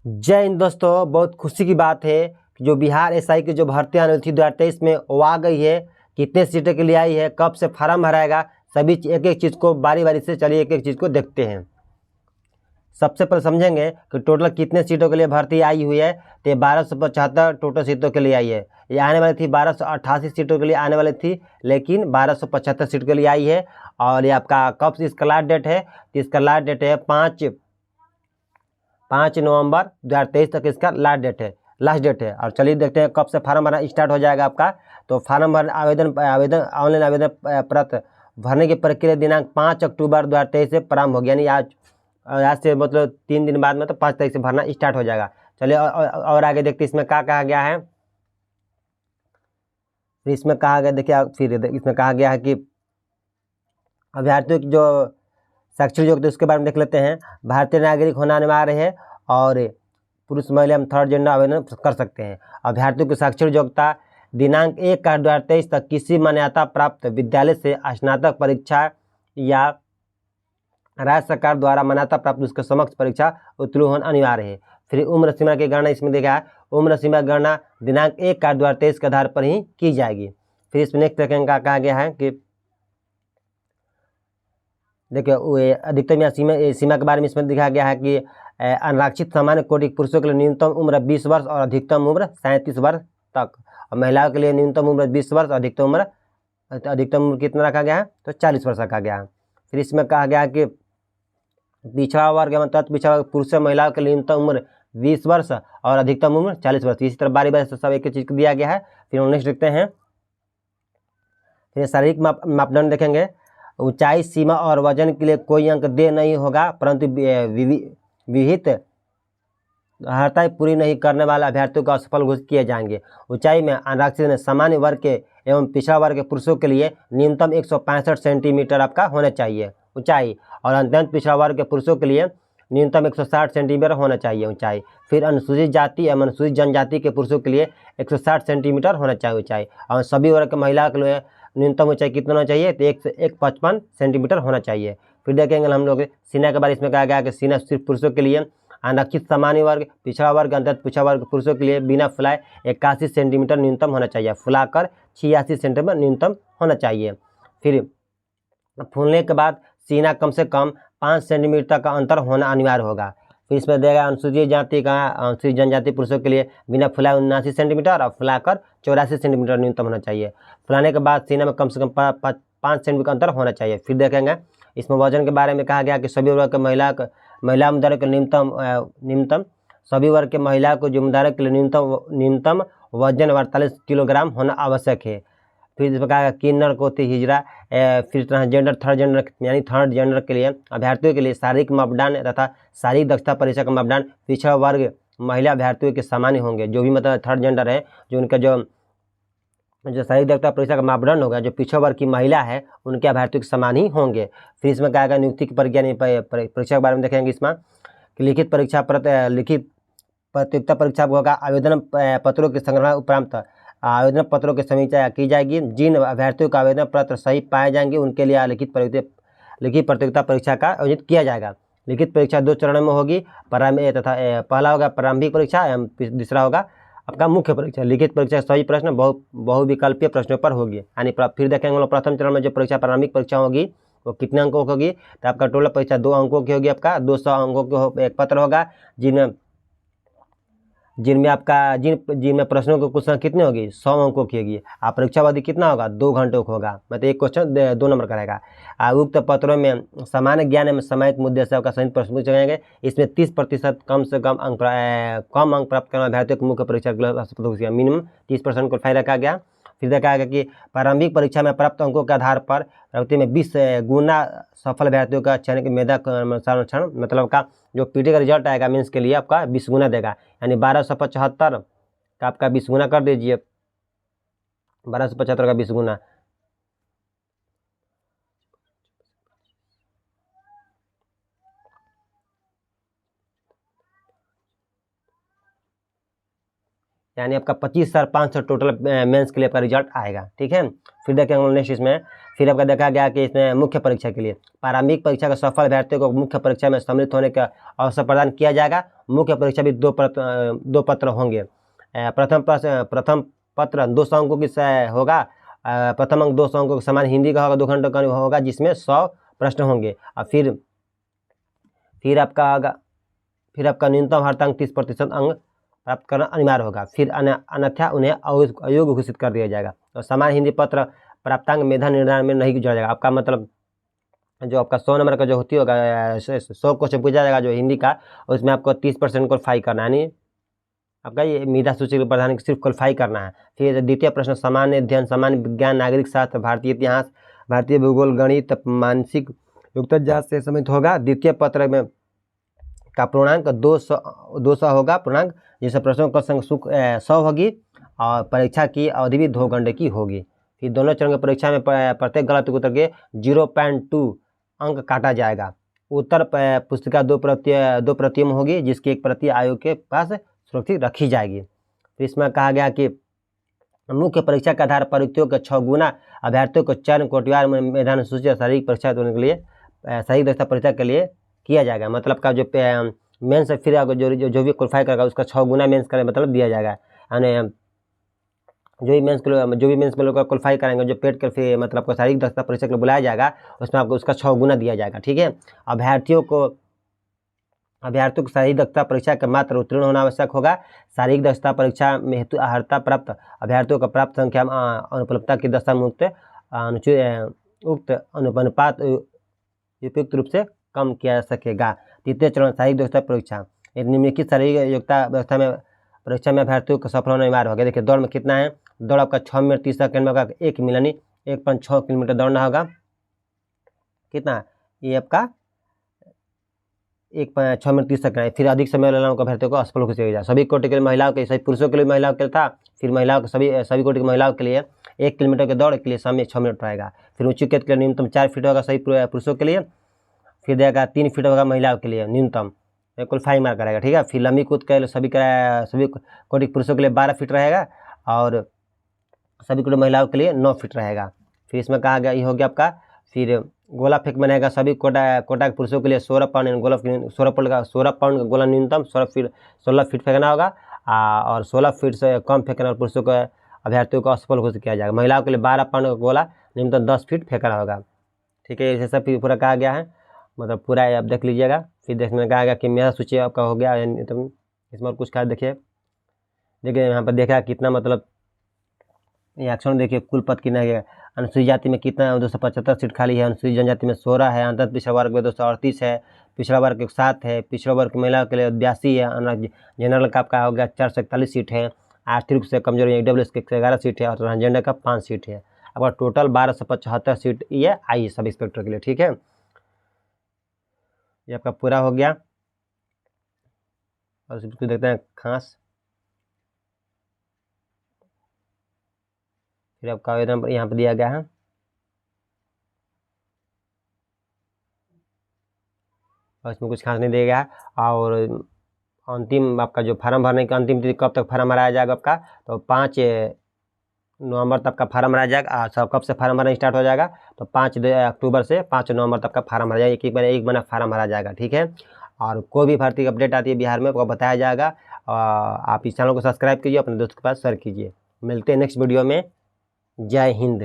जय हिंद दोस्तों, बहुत खुशी की बात है कि जो बिहार एसआई की जो भर्ती आने वाली थी 2023 में वो आ गई है। कितने सीटों के लिए आई है, कब से फार्म भराएगा, सभी एक एक चीज़ को बारी बारी से चलिए एक एक चीज़ को देखते हैं। सबसे पहले समझेंगे कि टोटल कितने सीटों के लिए भर्ती आई हुई है। तो ये 1275 टोटल सीटों के लिए आई है। ये आने वाली थी 1288 सीटों के लिए आने वाली थी, लेकिन 1275 सीट के लिए आई है। और ये आपका कब से इसका लास्ट डेट है, तो इसका लास्ट डेट है 5 नवंबर 2023 तक इसका लास्ट डेट है। और चलिए देखते हैं कब से फार्म भरना स्टार्ट हो जाएगा आपका। तो फार्म भर आवेदन ऑनलाइन आवेदन पत्र भरने की प्रक्रिया दिनांक 5 अक्टूबर 2023 से प्रारंभ होगी, यानी आज से मतलब 3 दिन बाद में तो 5 तारीख से भरना स्टार्ट हो जाएगा। चलिए और आगे देखते हैं इसमें क्या कहा गया है। फिर इसमें कहा गया, देखिए फिर इसमें कहा गया है कि अभ्यर्थियों की जो शैक्षणिक योग्यता उसके बारे में देख लेते हैं। भारतीय नागरिक होना अनिवार्य है और पुरुष महिला हम थर्ड जेंडर आवेदन कर सकते हैं। अभ्यर्थियों की शैक्षणिक योग्यता दिनांक 1/8/2023 तक किसी मान्यता प्राप्त विद्यालय से स्नातक परीक्षा या राज्य सरकार द्वारा मान्यता प्राप्त उसके समक्ष परीक्षा उत्तीर्ण होना अनिवार्य है। फिर उम्र सीमा की गणना इसमें देखा है। उम्र सीमा की गणना दिनांक 1/8/2023 के आधार पर ही की जाएगी। फिर इसमें नेक्स्ट सेकंड का कहा गया है कि देखिए अधिकतम या सीमा के बारे में इसमें दिखाया गया है कि अनारक्षित सामान्य कोटि पुरुषों के लिए न्यूनतम उम्र 20 वर्ष और अधिकतम उम्र 37 वर्ष तक, और महिलाओं के लिए न्यूनतम उम्र 20 वर्ष और अधिकतम उम्र कितना रखा गया है, तो 40 वर्ष रखा गया है। फिर इसमें कहा गया कि पिछड़ा वर्ग एवं तत्व पिछड़ा वर्ग पुरुष महिलाओं के लिए न्यूनतम उम्र 20 वर्ष और अधिकतम उम्र 40 वर्ष। इसी तरह बारी बारी से सब एक चीज को दिया गया है। फिर हम नेक्स्ट देखते हैं। फिर शारीरिक मापदंड देखेंगे। ऊंचाई, सीमा और वजन के लिए कोई अंक दे नहीं होगा, परंतु विहित अर्हता पूरी नहीं करने वाले अभ्यर्थियों को असफल घोषित किए जाएंगे। ऊंचाई में आरक्षित सामान्य वर्ग के एवं पिछड़ा वर्ग के पुरुषों के लिए न्यूनतम 165 सेंटीमीटर आपका होना चाहिए ऊंचाई, और अत्यंत पिछड़ा वर्ग के पुरुषों के लिए न्यूनतम 160 सेंटीमीटर होना चाहिए ऊंचाई। फिर अनुसूचित जाति एवं अनुसूचित जनजाति के पुरुषों के लिए 160 सेंटीमीटर होना चाहिए ऊंचाई, और सभी वर्ग के महिला के लिए न्यूनतम ऊंचाई कितना होना चाहिए, तो 155 सेंटीमीटर होना चाहिए। फिर देखेंगे हम लोग सीना के बारे इसमें कहा गया कि सीना सिर्फ पुरुषों के लिए, आरक्षित सामान्य वर्ग, पिछड़ा वर्ग, अंतत पिछड़ा वर्ग पुरुषों के लिए बिना फुलाए 81 सेंटीमीटर न्यूनतम होना चाहिए, फुलाकर 86 सेंटीमीटर न्यूनतम होना चाहिए। फिर फूलने के बाद सीना कम से कम 5 सेंटीमीटर का अंतर होना अनिवार्य होगा। फिर इसमें देगा अनुसूचित जाति का, अनुसूचित जनजाति पुरुषों के लिए बिना फुलाए 79 सेंटीमीटर और फुलाकर 84 सेंटीमीटर न्यूनतम होना चाहिए। फुलाने के बाद सीना में कम से कम 5 सेंटीमीटर का अंतर होना चाहिए। फिर देखेंगे इसमें वजन के बारे में कहा गया कि सभी वर्ग के महिला उम्मीदवारों के न्यूनतम सभी वर्ग के महिला को उम्मीदवारों के लिए न्यूनतम वजन 48 किलोग्राम होना आवश्यक है। फिर इसमें कहा किन्नर कोती हिजड़ा, फिर ट्रांसजेंडर थर्ड जेंडर यानी थर्ड जेंडर के लिए अभ्यर्थियों के लिए शारीरिक मापदंड तथा शारीरिक दक्षता परीक्षा का मापदंड पिछड़ा वर्ग महिला अभ्यर्थियों के सामान्य होंगे। जो भी मतलब थर्ड जेंडर है, जो उनका जो शारीरिक दक्षता परीक्षा का मापदंड होगा, जो पिछड़ा वर्ग की महिला है उनके अभ्यर्थियों के समान ही होंगे। फिर इसमें कहा गया नियुक्ति की प्रक्रिया परीक्षा के बारे में देखेंगे इसमें कि लिखित प्रतियोगिता परीक्षा होगा। आवेदन पत्रों के संग्रह उपरांत आवेदन पत्रों की समीक्षा की जाएगी। जिन अभ्यर्थियों का आवेदन पत्र सही पाए जाएंगे उनके लिए लिखित प्रतियोगिता परीक्षा का आयोजित किया जाएगा। लिखित परीक्षा 2 चरणों में होगी, पहला होगा प्रारंभिक परीक्षा एवं दूसरा होगा आपका मुख्य परीक्षा। लिखित परीक्षा सही प्रश्न बहुविकल्पीय प्रश्नों पर होगी, यानी फिर देखेंगे प्रथम चरण में जो परीक्षा प्रारंभिक परीक्षा होगी वो कितने अंकों की होगी, तो आपका टोटल परीक्षा 2 अंकों की होगी। आपका 200 अंकों की एक पत्र होगा, जिनमें आपका जिनमें प्रश्नों की क्वेश्चन कितने होगी, 100 अंकों की होगी। आप परीक्षा अवधि कितना होगा, 2 घंटों का होगा, मतलब एक क्वेश्चन 2 नंबर का रहेगा। उक्त पत्रों में सामान्य ज्ञान एवं सामायिक मुद्दे से आपका संयुक्त प्रश्न पूछे जाएंगे। इसमें 30% कम से कम अंक प्राप्त करने अभ्यर्थियों को मुख्य परीक्षा के लिए मिनिमम 30% को फायदा रखा गया। फिर देखा गया कि प्रारंभिक परीक्षा में प्राप्त अंकों के आधार पर प्रगति में 20 गुना सफल अभ्यर्थियों का चयन मेधा संरक्षण, मतलब का जो पीटी का रिजल्ट आएगा मीन्स के लिए आपका 20 गुना देगा, यानी 1275 का आपका 20 गुना कर दीजिए, 1275 का 20 गुना। यानी आपका 25,500 टोटल मेंस के लिए आपका रिजल्ट आएगा। ठीक है, फिर देखेंगे नेक्स्ट इसमें। फिर आपका देखा गया कि इसमें मुख्य परीक्षा के लिए प्रारंभिक परीक्षा का सफल अभ्यर्थियों को मुख्य परीक्षा में सम्मिलित होने का अवसर प्रदान किया जाएगा। मुख्य परीक्षा भी दो पत्र होंगे। प्रथम पत्र 200 अंकों की होगा। प्रथम अंक 200 अंकों के समान हिंदी का होगा, 2 घंटों का होगा, जिसमें 100 प्रश्न होंगे। और फिर आपका न्यूनतम हर्तांक 30% अंक प्राप्त करना अनिवार्य होगा। फिर अन्यथा उन्हें अयोग्य घोषित कर दिया जाएगा। तो समान हिंदी पत्र प्राप्तांक मेधा निर्धारण में नहीं जोड़ा जाएगा। आपका मतलब जो आपका 100 नंबर का जो होती होगा 100 क्वेश्चन पूछा जाएगा जो हिंदी का, उसमें आपको 30% क्वालिफाई करना है, यानी आपका ये मेधा सूची के प्रधान सिर्फ क्वालिफाई करना है। फिर द्वितीय प्रश्न सामान्य अध्ययन, सामान्य विज्ञान, नागरिक शास्त्र, भारतीय इतिहास, भारतीय भूगोल, गणित, मानसिक योग्यता जांच से सम्मिलित होगा। द्वितीय पत्र में का पूर्णांक 200 होगा पूर्णांक, जिससे प्रश्नों का संख्या 100 होगी और परीक्षा की अवधि भी 2 घंटे की होगी। फिर दोनों चरण की परीक्षा में प्रत्येक गलत उत्तर के 0.2 अंक काटा जाएगा। उत्तर पुस्तिका 2 प्रतियों में होगी, जिसकी एक प्रति आयोग के पास सुरक्षित रखी जाएगी। फिर इसमें कहा गया कि मुख्य परीक्षा के आधार पर परीक्षाओं के 6 गुना अभ्यर्थियों को चयन कोटिवार में मेधान सूची और शारीरिक परीक्षा देने के लिए शारीरिक दक्षता परीक्षा के लिए किया जाएगा। मतलब का जो मेंस फिर जो भी क्वालिफाई करेगा उसका 6 गुना मेंस का मतलब दिया जाएगा। यानी जो भी मेंस में लोग क्वालिफाई करेंगे, जो पेड कर फिर मतलब को शारीरिक दक्षता परीक्षा के लिए बुलाया जाएगा, उसमें आपको उसका 6 गुना दिया जाएगा। ठीक है, अभ्यर्थियों को शारीरिक दक्षता परीक्षा के मात्र उत्तीर्ण होना आवश्यक होगा। शारीरिक दक्षता परीक्षा में हेतु अर्हता प्राप्त अभ्यर्थियों का प्राप्त संख्या अनुपलब्धता की दशा में उक्त अनुपात उपयुक्त रूप से कम किया जा सकेगा। तृतीय चरण शारीरिक दक्षता परीक्षा। निम्नलिखित शारीरिक योग्यता व्यवस्था में परीक्षा में अभ्यर्थियों का सफल होना अनिवार्य होगा। देखिए दौड़ में कितना है, दौड़ आपका 6 मिनट 30 सेकंड में होगा, 1 मिलानी 1.6 किलोमीटर दौड़ना होगा। कितना ये आपका 6 मिनट 30 सेकंड। फिर अधिक समय लेना होगा अभ्यर्थियों को असफल हो जाएगा। सभी कोटि के लिए महिलाओं के, सभी पुरुषों के लिए महिलाओं के लिए था। फिर महिलाओं के सभी कोटि की महिलाओं के लिए 1 किलोमीटर के दौड़ के लिए समय 6 मिनट रहेगा। फिर ऊंची कद के लिए न्यूनतम 4 फीट होगा सभी पुरुषों के लिए। फिर देगा 3 फीट होगा महिलाओं के लिए न्यूनतम, क्वालिफाई मार्क रहेगा। ठीक है, फिर लंबी कूद के सभी कोटि पुरुषों के लिए 12 फीट रहेगा और सभी कोटि महिलाओं के लिए 9 फीट रहेगा। फिर इसमें कहा गया ये हो गया आपका। फिर गोला फेंक बनेगा सभी कोटा के पुरुषों के लिए 16 पाउंड गोला 16 पाउंड का गोला न्यूनतम 16 फीट फेंकना होगा और 16 फीट से कम फेंकना और पुरुषों को अभ्यर्थियों को असफल घोषित किया जाएगा। महिलाओं के लिए 12 पाउंड का गोला न्यूनतम 10 फीट फेंकना होगा। ठीक है, ऐसे सब पूरा कहा गया है, मतलब पूरा आप देख लीजिएगा। फिर देखने में कहा गया कि मेरा सूची आपका हो गया। तो इसमें और कुछ कहा देखिए यहाँ पर देखा कितना मतलब ये एक्शन देखिए कुल पद कितना है। अनुसूचित जाति में कितना है, 275 सीट खाली है। अनुसूचित जनजाति में 16 है। अंतर पिछड़ा वर्ग में 238 है। पिछड़ा वर्ग 7 है। पिछड़ा वर्ग महिला के लिए 82 है। जनरल का आपका हो गया 441 सीट है। आर्थिक रूप से कमजोर EWS के 11 सीट है और ट्रांसजेंडर का 5 सीट है। आपका टोटल 1275 सीट ये आई सब इंस्पेक्टर के लिए। ठीक है, ये आपका पूरा हो गया। और उसको देखते हैं खास। फिर आपका आवेदन यहाँ पर दिया गया है। और इसमें कुछ खास नहीं दिया गया है। और अंतिम आपका जो फार्म भरने का अंतिम तिथि कब तक फार्म भराया जाएगा आपका, तो 5 नवंबर तक का फार्म भराया जाएगा। सब कब से फार्म भरना स्टार्ट हो जाएगा, तो 5 अक्टूबर से 5 नवंबर तक का फार्म भरा जाएगा। एक महीना फार्म भरा जाएगा। ठीक है, और कोई भी भर्ती अपडेट आती है बिहार में आपको बताया जाएगा। आप इस चैनल को सब्सक्राइब कीजिए, अपने दोस्त के पास शेयर कीजिए। मिलते हैं नेक्स्ट वीडियो में। जय हिंद।